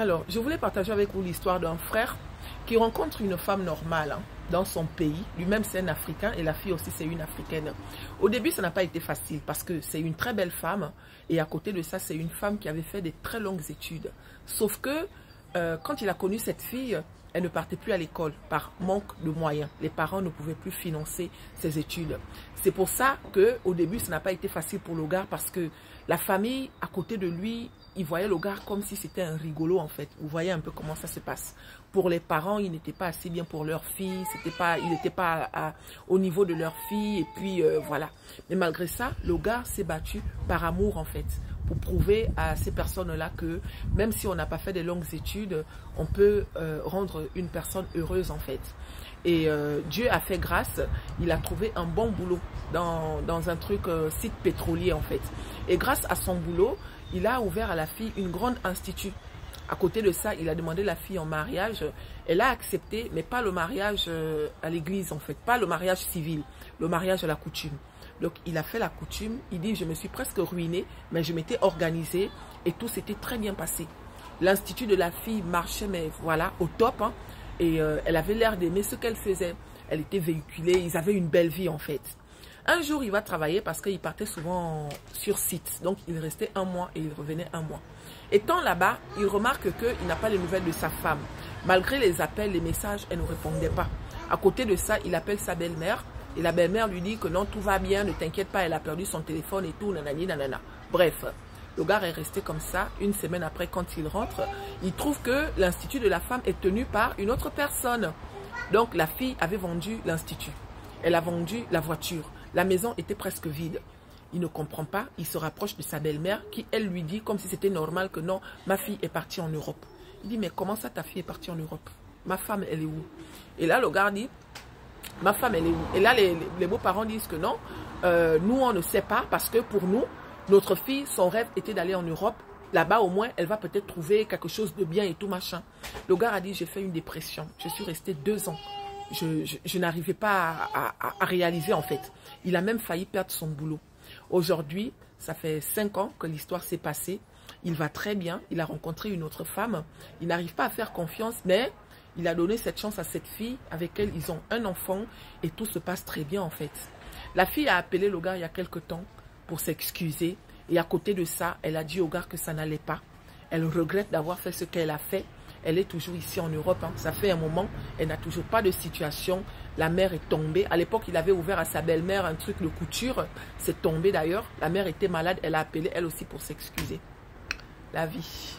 Alors, je voulais partager avec vous l'histoire d'un frère qui rencontre une femme normale dans son pays. Lui-même, c'est un Africain et la fille aussi, c'est une Africaine. Au début, ça n'a pas été facile parce que c'est une très belle femme et à côté de ça, c'est une femme qui avait fait des très longues études. Sauf que quand il a connu cette fille, elle ne partait plus à l'école par manque de moyens. Les parents ne pouvaient plus financer ses études. C'est pour ça qu'au début, ça n'a pas été facile pour le gars parce que la famille, à côté de lui, il voyait le gars comme si c'était un rigolo en fait. Vous voyez un peu comment ça se passe. Pour les parents, il n'était pas assez bien pour leur fille. Il n'était pas au niveau de leur fille. Et puis voilà. Mais malgré ça, le gars s'est battu par amour en fait. Pour prouver à ces personnes-là que même si on n'a pas fait de longues études, on peut rendre une personne heureuse en fait. Et Dieu a fait grâce, il a trouvé un bon boulot dans un truc site pétrolier en fait. Et grâce à son boulot, il a ouvert à la fille une grande institut. À côté de ça, il a demandé la fille en mariage. Elle a accepté, mais pas le mariage à l'église en fait, pas le mariage civil, le mariage à la coutume. Donc, il a fait la coutume. Il dit, je me suis presque ruiné, mais je m'étais organisé et tout s'était très bien passé. L'institut de la fille marchait, mais voilà, au top. Hein, et elle avait l'air d'aimer ce qu'elle faisait. Elle était véhiculée, ils avaient une belle vie en fait. Un jour, il va travailler parce qu'il partait souvent sur site. Donc, il restait un mois et il revenait un mois. Étant là-bas, il remarque qu'il n'a pas les nouvelles de sa femme. Malgré les appels, les messages, elle ne répondait pas. À côté de ça, il appelle sa belle-mère. Et la belle-mère lui dit que non, tout va bien, ne t'inquiète pas, elle a perdu son téléphone et tout, nanani, nanana. Bref, le gars est resté comme ça. Une semaine après, quand il rentre, il trouve que l'institut de la femme est tenu par une autre personne. Donc, la fille avait vendu l'institut. Elle a vendu la voiture. La maison était presque vide. Il ne comprend pas. Il se rapproche de sa belle-mère qui, elle, lui dit, comme si c'était normal, que non, ma fille est partie en Europe. Il dit, mais comment ça, ta fille est partie en Europe? Ma femme, elle est où? Et là, le gars dit, ma femme, elle est où? Et là, les beaux-parents disent que non, nous, on ne sait pas parce que pour nous, notre fille, son rêve était d'aller en Europe. Là-bas, au moins, elle va peut-être trouver quelque chose de bien et tout machin. Le gars a dit, j'ai fait une dépression. Je suis resté 2 ans. Je n'arrivais pas à réaliser en fait. Il a même failli perdre son boulot. Aujourd'hui, ça fait 5 ans que l'histoire s'est passée. Il va très bien. Il a rencontré une autre femme. Il n'arrive pas à faire confiance, mais il a donné cette chance à cette fille avec elle ils ont un enfant et tout se passe très bien en fait. La fille a appelé le gars il y a quelque temps pour s'excuser et à côté de ça, elle a dit au gars que ça n'allait pas. Elle regrette d'avoir fait ce qu'elle a fait. Elle est toujours ici en Europe. Hein. Ça fait un moment, elle n'a toujours pas de situation. La mère est tombée. À l'époque, il avait ouvert à sa belle-mère un truc de couture. C'est tombé d'ailleurs. La mère était malade. Elle a appelé elle aussi pour s'excuser. La vie.